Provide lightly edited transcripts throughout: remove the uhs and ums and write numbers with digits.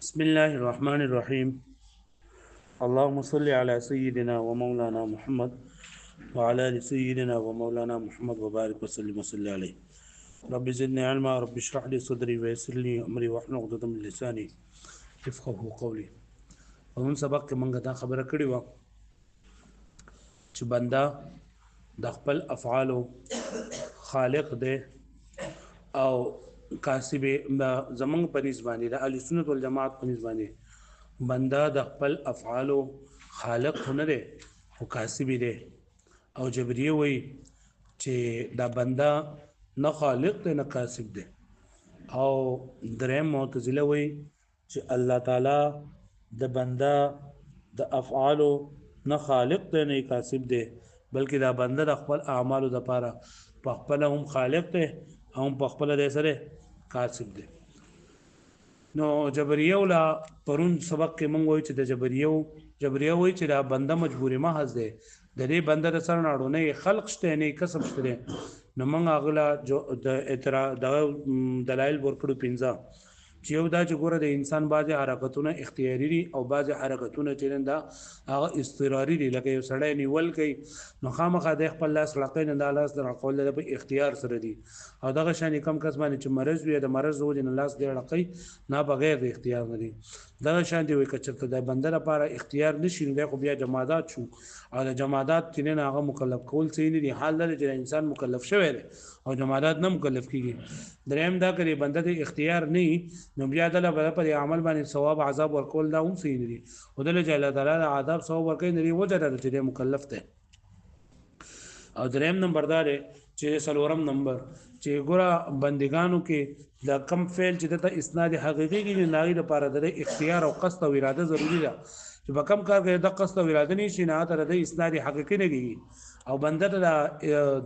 بسم الله الرحمن الرحيم. اللهم صل على سيدنا ومولانا محمد وعلى ال سيدنا ومولانا محمد وبارك وسلم وصلي عليه. رب زدني علما، رب اشرح لي صدري ويسر لي امري واحلل عقدة من لساني يفقهوا قولي. ومن سبق کې مونږ دا خبره کړې و چې بنده د خپل افعالو خالق دی او کاسب زمونږ په نسبت باندې د اهل سنت والجماعت په نسبت باندې بنده د خپل افعالو خالق نه دی او کاسب دی. او جبریه وایي چې دا بنده نه خالق دی نه کاسب دی. او دریم معتزله وایي چې الله تعالی د بنده د افعالو نه خالق دی نه کاسب دی، بلکې دا بنده د خپل اعمالو لپاره په خپل هم خالق دی او هم په خپل د سره کاسب دی. نو جبریه ولا پرون سبق کې مونږ وایو چې د جبریه وایي چې دا بنده مجبوري محض دی، د دې بنده د سره ناړو نه خلق شته نه کسب شته. نو مونږ اغلا د اعتراض د دلایل ورکړو پنځه چې یو دا چې ګوره د انسان بعضې حرکتونه اختیاري دي او بعضې حرکتونه چې دا هغه اضطراري دي. لکه یو سړی نیول کوي نو خامخا د خپل لاس راقی نه دا لاس راقول د په اختیار سره دي، او دغه شان کم کس باندې چې مرض وي د مرض وجې نه لاس دی راقی نه بغیر د اختیار نه دي. دغه شان دی وي که چېرته د بنده لپاره اختیار نشي نو دی خو بیا جمادات شو، او د جمادات چې نه هغه مکلف کول صحیح نه دي. حال دا چې انسان مکلف شوی دی او جمادات نه مکلف کیږي. دریم دا کړي بنده د اختیار نه نو بیا د الله پر عمل باندې ثواب عذاب ورکول دا هم صحیح نه دي، او د الله تعالی د عذاب ثواب ورکوي نه دی وجه ده چې مکلف دی. او دریم نمبر دا دی چې څلورم نمبر چې ګوره بندگانو کې دا کم فعل چې د اسناد حقیقي کې نه لپاره د اختیار او قصد او اراده ضروری ده. چې په کم کار کې د قصد او اراده نشي نه تر د اسناد حقیقي نه کیږي، او بنده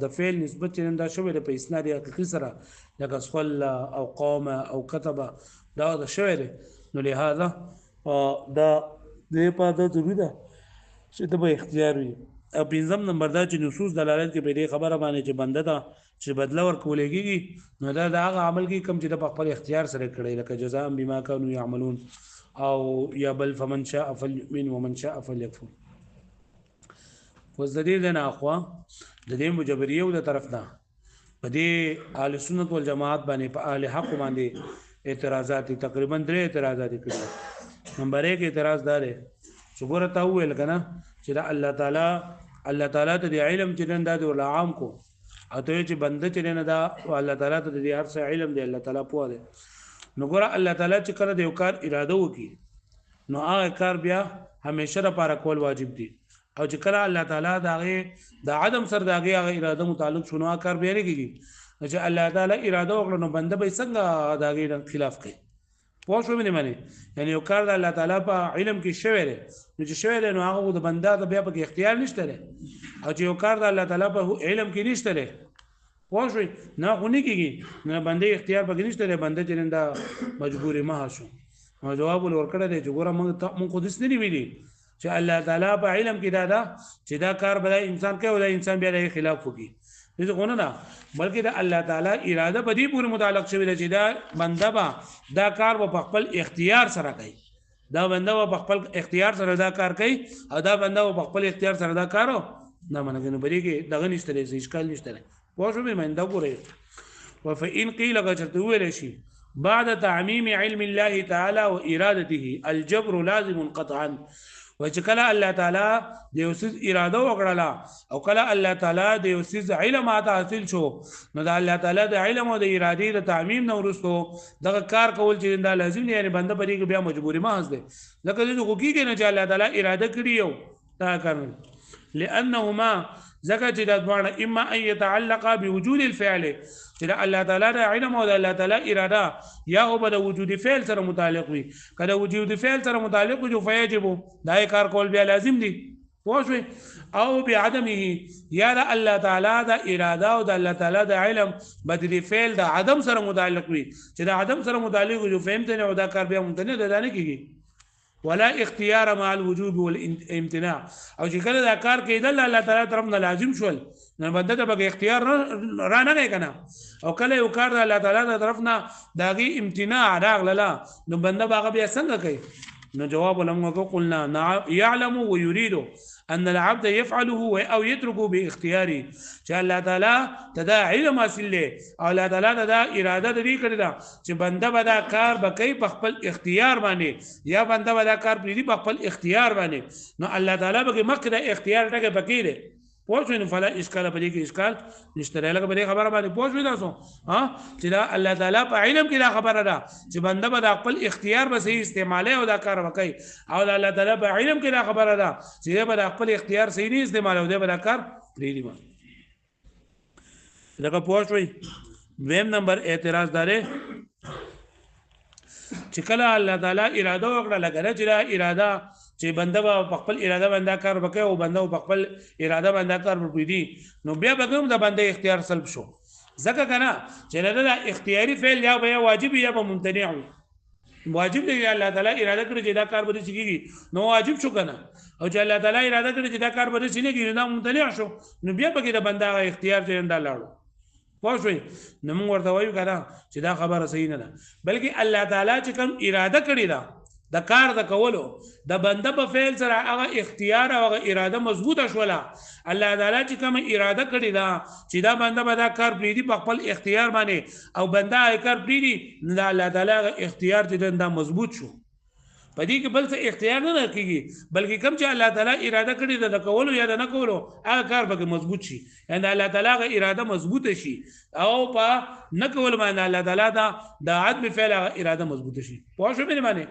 د فعل نسبت چې دا شوی د په اسناد حقیقي سره لکه صل او قام او كتب دا شوی دی. نو لهدا دا د په د ضروری ده چې د به اختیار وي. او پنځم نمبر دا چې نصوص دلالت کوي په دې خبره باندې چې بنده دا چې بدله ورکولېږي نو دا هغه عمل کې کم چې د خپل اختیار سره کړی، لکه جزاء بما كانوا يعملون او یا بل فمن شاء فليؤمن ومن شاء فليكفر. وزدید نه اخوا د دې مجبریه د طرف نه په دې اهل سنت والجماعت باندې په اهل حق باندې اعتراضات تقریبا 3 اعتراضات کړي. نمبر 1 اعتراض دا دی چې ګوره تا وویل کنه چې دا الله تعالی ته د علم چې نن دا د عام کو او ته چې بنده چې نه دا الله تعالی ته د هر څه علم دی، الله تعالی پوهه دی. نو ګوره الله تعالی چې کله د یو کار اراده وکړي نو هغه کار بیا همیشه لپاره کول واجب دی، او چې کله الله تعالی د عدم سره دغه اراده متعلق شونه کار بیا نه کیږي. چې الله تعالی اراده وکړي نو بنده به څنګه دغه خلاف کوي؟ پوه شو مې معنی؟ یعنی یو کار د الله تعالی په علم کې شوی دی نو چې شوی دی نو هغه د بنده د بیا په اختیار نشته دی، او چې یو کار د الله تعالی په علم کې نشته دی پوه شو نه غونی کیږي نه بنده اختیار پکې نشته دی، بنده چې دا مجبور ما شو. نو جواب ورکړه دی چې ګوره مونږ خو دې نه ویلي چې الله تعالی په علم کې دا چې دا کار به انسان کوي او دا انسان بیا د خلاف وکړي دې غونه نه، بلکې د الله تعالی اراده په دې پورې متعلق شوی دی چې دا بنده با دا کار په خپل اختیار سره کوي، دا بنده په خپل اختیار سره دا کار کوي او دا بنده په خپل اختیار سره دا کارو نه منګ نه بری کې دغه نشته لري اشکال نشته لري. پوه شو مې دا ګوره وفإن قيل غچته ویل شي بعد تعميم علم الله تعالى وإرادته الجبر لازم قطعا، و چې کله الله تعالی د یو څه اراده وکړه او کله الله تعالی د یو څه علم حاصل شو نو د الله تعالی د علم او د ارادې د تعمیم نو ورستو دغه کار کول چې دا لازم دی، یعنی بنده پرې بیا مجبوري محض دی. لکه د حقوقي کې نه چې الله تعالی اراده کړی یو دا کار لانهما ځکه چې دا دواړه اما ان يتعلق بوجود الفعل چې الله تعالی د علم او د الله تعالی اراده یا او د وجود فعل سره متعلق وي. کله وجود فعل سره متعلق جو فیجب دا کار کول بیا لازم دي پوه شو، او بعدمه یا د الله تعالی د اراده او د الله تعالی د علم بدلی فعل د عدم سره متعلق وي چې د عدم سره متعلق جو فهمت نه او دا کار بیا ممتنع ده نه کیږي. ولا اختیار مع الوجوب والامتناع او چې کله دا کار کېدل الله تعالی طرف نه لازم شول نو بنده ته به اختیار را نه کنه او کله یو کار د الله تعالی طرف نه داغي امتناع راغله نو بنده باغه بیا څنګه کوي نو جواب لما قلنا يعلم ويريد ان العبد يفعله او يتركه باختياره چې الله تعالی تدا علم حاصل له او الله تعالی تدا اراده دې کړی دا چې بنده به دا کار به کوي په خپل اختیار باندې یا بنده به دا کار پریدي په خپل اختیار باندې نو الله تعالی به مخکې د اختیار ټکه پکې دی پوه شو نو فلا اشکال په دې کې اشکال نشته لکه په دې خبره باندې پوه شو تاسو ها چې دا الله تعالی په علم کې دا خبره ده چې بنده به د خپل اختیار به صحیح استعمالي او دا کار وکړي او الله تعالی په علم کې دا خبره ده چې به د خپل اختیار صحیح نه استعمال او دا کار پریدي ما لکه پوه شوي دویم نمبر اعتراض داره چې کله الله تعالی اراده وکړه لکه چې اراده چې بنده په خپل اراده باندې کار وکړي او بنده په خپل اراده باندې کار وکړي نو بیا به کوم د بنده اختیار سلب شو ځکه کنه چې دا اختیاري فعل یا به واجب یا به ممتنع وي واجب دی الله تعالی اراده کړی چې دا کار به کیږي نو واجب شو کنه او چې الله تعالی اراده کړی چې دا کار به نه کیږي نو ممتنع شو نو بیا به د بنده اختیار چې انده لاړو پوه شئ نو موږ ورته وایو کنه چې دا خبره صحیح نه ده بلکې الله تعالی چې کوم اراده کړی دا د کار د کولو د بنده په فعل سره هغه اختیار او هغه اراده مضبوطه شوله الله تعالی چې کوم اراده کړی دا چې دا بنده به دا کار پریدي په خپل اختیار باندې او بنده یې کار پریدي نو الله تعالی اختیار چې دا مضبوط شو په دې کې بل څه اختیار نه کیږي بلکې کوم چې الله تعالی اراده کړی دا د کولو یا د نه کولو هغه کار به مضبوط شي یعنی الله تعالی غو اراده مضبوطه شي او په نه کول باندې الله تعالی دا د عدم فعل اراده مضبوطه شي پوه شو مې معنی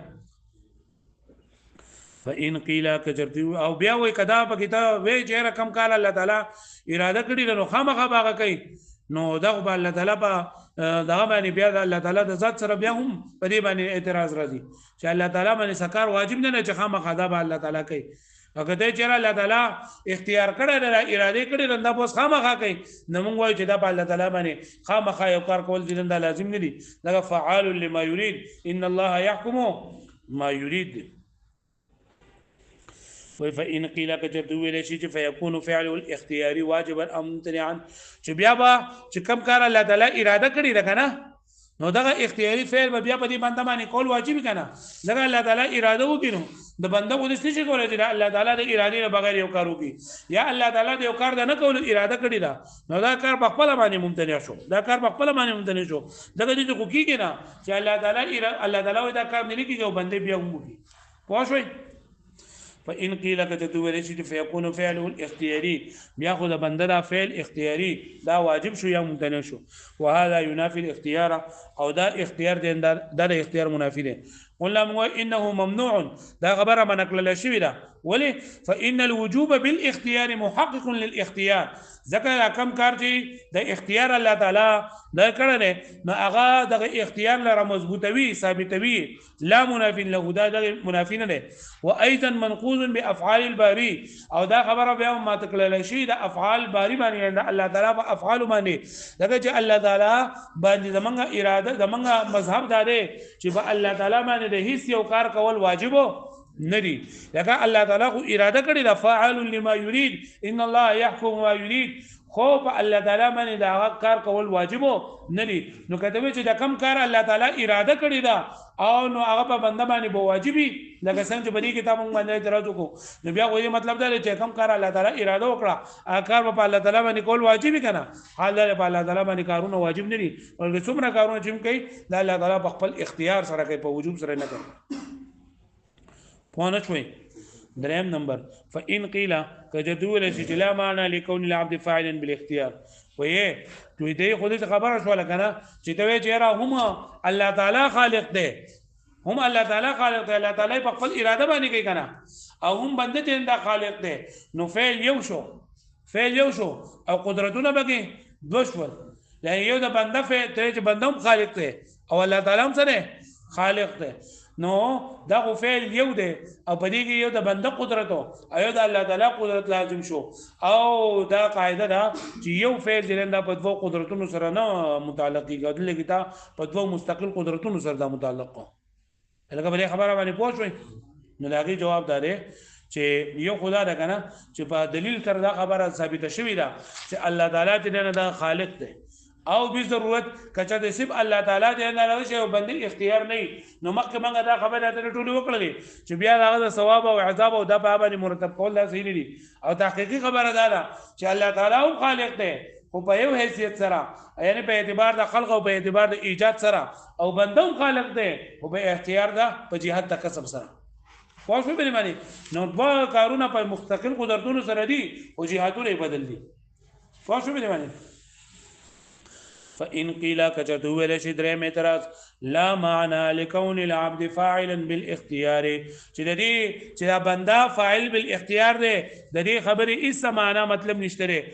فإن قيل كجرتي او بیا وای کدا په کتاب وی چې رقم کال الله تعالی اراده کړی نو خامخا باغه کوي نو دا په الله تعالی په دغه باندې بیا د الله تعالی د ذات سره بیا هم په دې باندې اعتراض راځي چې الله تعالی باندې سکار واجب نه چې خامخا دا به الله تعالی کوي اګه ته چې الله تعالی اختیار کړی دا اراده کړی رنده پوس خامخا کوي نو موږ وایو چې دا په الله تعالی باندې خامخا یو کار کول دي دا لازم نه دي دا فعال لما يريد ان الله يحكم ما يريد فإن قيل كجرت ویل شي چې فيكون فعل الاختياري واجبا ام ممتنعا چې بیا با چې کم کار الله تعالی اراده کړی ده کنه نو دا اختیاري فعل به بیا په دې باندې باندې کول واجب کنه لکه الله تعالی اراده وکړو د بنده کو دې نشي کولای چې الله تعالی د اراده نه بغیر یو کار وکړي یا الله تعالی د یو کار نه کول اراده کړی ده نو دا کار په خپل باندې ممتنع شو دا کار په خپل باندې ممتنع شو دغه دې کو کیږي نه چې الله تعالی دا کار نه کوي او بنده بیا وکړي پوه شئ فإن قيل كتدور شيء فيكون فعله الاختياري بياخذ بندر فعل اختياري دا واجب شو يا ممتنع شو وهذا ينافي الاختيار او دا اختيار دا اختيار منافي ده قلنا انه ممنوع دا خبره من نقل شوی ده ولي فإن الوجوب بالاختيار محقق للاختيار ذکر کم کار چې د اختیار الله تعالی دا کړنه نو هغه د اختیار لپاره مضبوطوي ثابتوي لا منافي له دا منافي نه ده وايضا منقوض بافعال الباري او دا خبره بیا ما تکلل شي د افعال الباري باندې الله تعالی په افعال باندې دغه چې الله تعالی باندې زمونږه اراده زمونږه مذهب دا ده چې په الله تعالی باندې د هیڅ یو کار کول واجبو ندی لکه الله تعالی خو اراده کړی دا فاعل لما يريد ان الله يحكم ما يريد خو په الله تعالی باندې دا کار کول واجب ندی نو کته چې دا کم کار الله تعالی اراده کړی دا او نو هغه په بنده باندې به واجبي لکه څنګه چې په کتاب موږ باندې اعتراض وکړو نو بیا وایي مطلب دا چې کم کار الله تعالی اراده وکړه هغه کار په الله تعالی باندې کول واجبي کنه حال دا په الله تعالی باندې کارونه واجب نه دي ولکه څومره کارونه چې کوي دا الله تعالی په خپل اختیار سره کوي په وجوب سره نه کوي پوه شوي دریم نمبر فإن قيل كجدول لا معنى لكون العبد فاعلا بالاختيار وې دوی دې خو دې خبره شو لکنه چې ته چیرې هم الله تعالی خالق دی هم الله تعالی خالق دی الله تعالی په خپل اراده باندې کوي کنه او هم بنده ته دا خالق دی نو فعل یو شو او قدرتونه بګي دوشول لکه یو د بنده فعل ته چې بنده هم خالق دی او الله تعالی هم سره خالق دی نو دا خو فعل یو دی او په دې کې یو د بنده قدرت او یو د الله تعالی قدرت لازم شو او دا قاعده ده چې یو فعل د په دوه قدرتونو سره نه متعلق کیږي دلته کې تا په دوه مستقل قدرتونو سره دا متعلق لکه بلې خبره باندې پوه شئ نو لاغي جواب دارې چې یو خدا ده کنه چې په دلیل تر دا خبره ثابته شوې ده چې الله تعالی دې نه خالق دی او به ضرورت کچا د سب الله تعالی دې نه راوي او بندي اختیار نه نو مخکې موږ دا خبره ته ټول وکړلې چې بیا دا ثواب او عذاب او د بابا مرتب کول دا صحیح دي او تحقیقي خبره ده چې الله تعالی هم خالق دی خو په یو حیثیت سره یعنی په اعتبار د خلق او په اعتبار د ایجاد سره او بنده هم خالق دی او په اختیار ده په جهاد د کسب سره پوه شو به معنی نو په کارونه په مستقل قدرتونو سره دي او جهادونه بدل دي پوه شو به معنی فإن قيل كجت ولا شدره اعتراض لا معنى لكون العبد فاعلا بالاختيار چې د دې چې دا بندا فاعل بالاختيار دی د دې خبرې هیڅ معنا مطلب نشته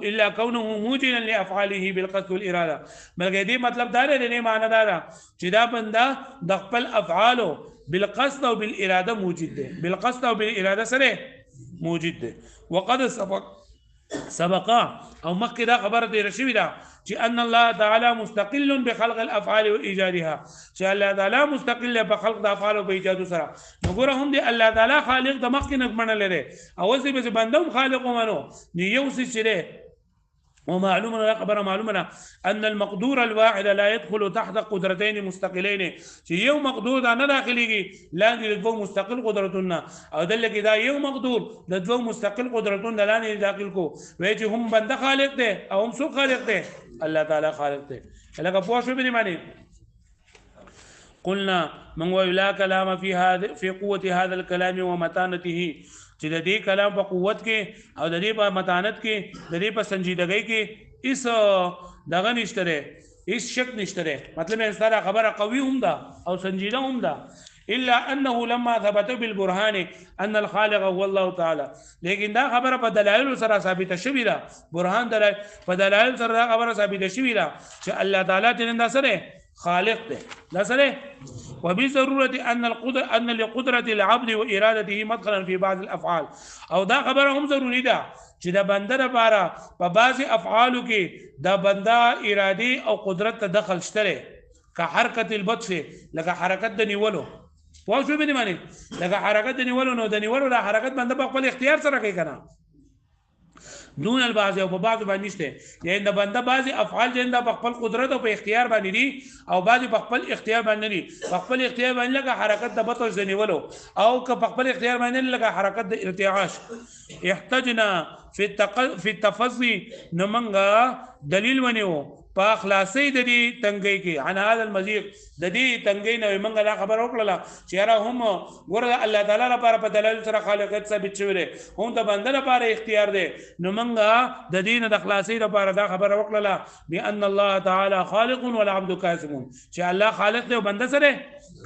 الا كونه موجدا لافعاله بالقصد والاراده بلکې دې مطلب دا دی نه معنا دا چې دا بندا د خپل افعالو بالقصد او بالاراده موجود دی بالقصد او بالاراده سره موجود دی وقد سبق او مخکې دا خبره دی رشوی دا چې ان الله تعالی مستقل بخلق الافعال وايجادها چې الله تعالی مستقل په خلق د افعال او ایجاد سره وګوره هم دی الله تعالی خالق د مخکې نه منل لري او ځکه به بندوم خالق ومنو یو څه چره ومعلوم خبر معلومنا ان المقدور الواحد لا يدخل تحت قدرتين مستقلين چې یو مقدور دا نه داخليږي لاندې دوه مستقل قدرتونه او دلته دا یو مقدور د دوه مستقل قدرتونو لاندې داخل کو وای چې هم بنده خالق دی او هم سو خالق دی الله تعالی خالق دی لکه پوه شو به معنی قلنا من ولا كلام في قوه هذا الكلام ومتانته چې د دې کلام په قوت کې او د دې په متانت کې د دې په سنجیدګۍ کې اس دغه نشته هیڅ شک نشته مطلب یې ستاره خبره قوي هم ده او سنجیده هم ده الا انه لما ثبت بالبرهان ان الخالق هو الله تعالی لیکن دا خبره په دلایل سره ثابت شوی ده برهان دلایل په دلایل سره دا خبره ثابت شوی ده چې الله تعالی تنده سره خالق ده لا سره وبضروره ان لقدره العبد وارادته مدخلا في بعض الافعال او دا خبره هم ضروری ده چې دا بنده لپاره په بعضی افعالو کې دا بنده ارادي او قدرت ته دخل شته که حرکت البطش لکه حرکت د نیولو پوه شو به معنی لکه حرکت د نیولو نو د نیولو د حرکت بنده په خپل اختیار سره کوي کنه دون البعض او په بعض باندې نشته یعنی د بنده بعضی افعال جنده په خپل قدرت او په اختیار باندې دي او بعضی په خپل اختیار باندې دي په خپل اختیار باندې لکه حرکت د بطش د نیولو او که په خپل اختیار باندې لکه حرکت د ارتعاش احتجنا في التفضي نمنګه دلیل ونیو په اخلاصي د دې تنګي کې عن هذا المزيق د دې تنګي نه موږ لا خبر وکړه چې را هم ګوره الله تعالی لپاره په دلایل سره خالقیت ثابت شوی دی هم د بنده لپاره اختیار دی نو موږ د دین د اخلاصي لپاره دا خبر وکړه بان الله تعالی خالق والعبد كاسب چې الله خالق دی او بنده سره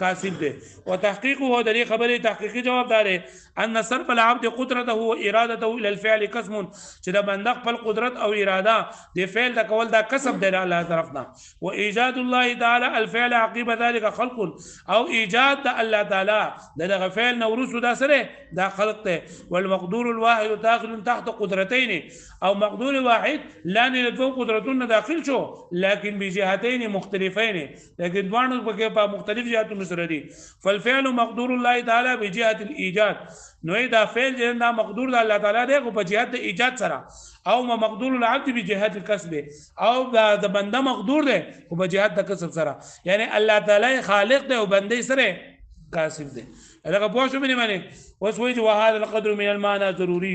کاسب دی وتحقيقه د دې خبره تحقیقي جواب دار ان صرف العبد قدرته وارادته الى الفعل قسم چې د بنده خپل قدرت او اراده د فعل د کول دا کسب دی الله طرفنا وايجاد الله تعالی الفعل عقب ذلك خلق او ایجاد د الله تعالی دغه فعل نورث دا سره دا خلق ته والمقدور الواحد داخل تحت قدرتين او مقدور واحد لا ندو قدرتون داخل شو لكن بجهتين مختلفين لكن دوانو په مختلف جهاتونو سره دي فالفعل مقدور الله تعالی بجهه الايجاد نو دا فعل دا مقدور د الله تعالی دی په جهت د ایجاد سره او مقدور العبد بجهه الكسب او د بنده مقدور دی په جهت د کسب سره یعنی الله تعالی خالق دی او بنده سره کاسب دی هغه په شو باندې معنی وسوي وهذا القدر من المعنى ضروري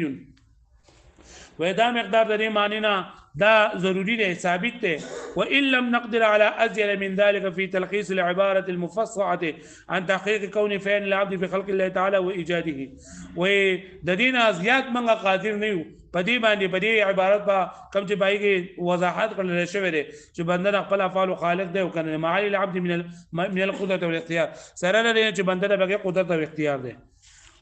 ودا مقدار د دې معنی نه دا ضروری دی ثابت دی وان لم نقدر على ازيد من ذلك في تلخيص العباره المفصعه عن تحقيق كون فعل العبد في خلق الله تعالى وايجاده و د دین ازيات منغه قادر نه یو پدې باندې پدې عبارت با کم چې بایګي وضاحت کړل شوی دی چې بنده خپل افعال خالق دی او کنه معالي العبد من القدره والاختيار سره لري چې بنده د قدرت او اختیار دی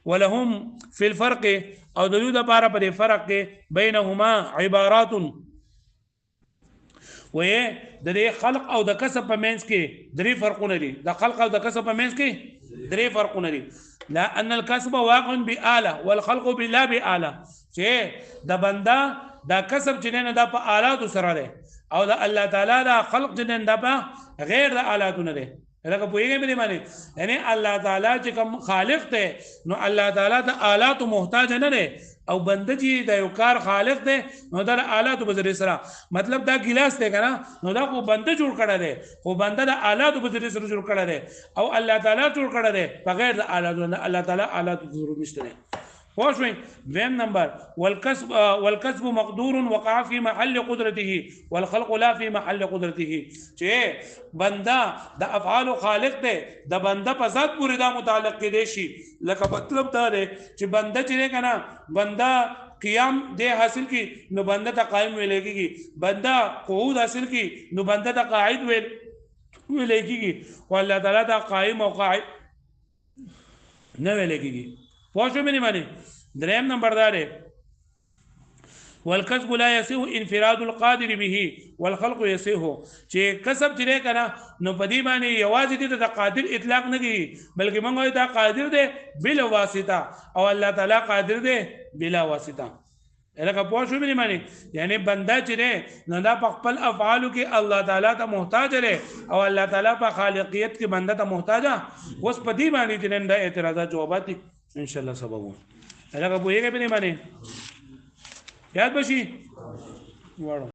ولهم في الفرق او دلود لپاره په فرق کې بینهما عبارات وې د خلق او د کسب په منځ کې درې فرقونه دي د خلق او د کسب په منځ کې درې فرقونه دي لا ان الكسب واقع بآله والخلق بلا بآله چې د بندا دا کسب چې نه د په آلات سره ده او د الله تعالی دا خلق چې نه د په غیر د آلات نه ده لکه پوهیږئ په دې باندې یعنی الله تعالی چې کوم خالق دی نو الله تعالی د آلات محتاج نه دی او بنده چې د یو کار خالق دی نو د آلات په ذریعه سره مطلب دا ګلاس دی کنه نو دا خو بنده جوړ کړی دی خو بنده د آلات په ذریعه سره جوړ کړی دی او الله تعالی جوړ کړی دی بغیر د آلات نه الله تعالی آلات ضرورت نشته خوشوي دویم نمبر والكسب مقدور وقع في محل قدرته والخلق لا في محل قدرته چې بندا د افعال خالق دی د بنده په ذات پورې دا متعلق کې دی شي لکه مطلب دا دی چې بنده چې کنه بندا قیام دې حاصل کی نو بنده ته قائم ویل کېږي بندا قعود حاصل کی نو بنده ته قاعد ویل کېږي او الله تعالی دا قائم او قاعد نه ویل کېږي پوښتنه مې معنی دریم نمبر دار والکسب لا يسيه انفراد القادر به والخلق يسيه چې کسب چې کنه نو پدی باندې یوازې دې د قادر اطلاق نه کیږي بلکې موږ دا قادر دی بلا واسطه او الله تعالی قادر دی بلا واسطه الکه پوښتنه مې معنی یعنی بندا چې نه دا په خپل افعالو کې الله تعالی ته محتاج دی او الله تعالی په خالقیت کې بنده ته محتاج اوس پدی باندې چې دا اعتراضات جوابات ان شاء الله سبب الکه پوهیږئ په دې باندې یاد بشي واړو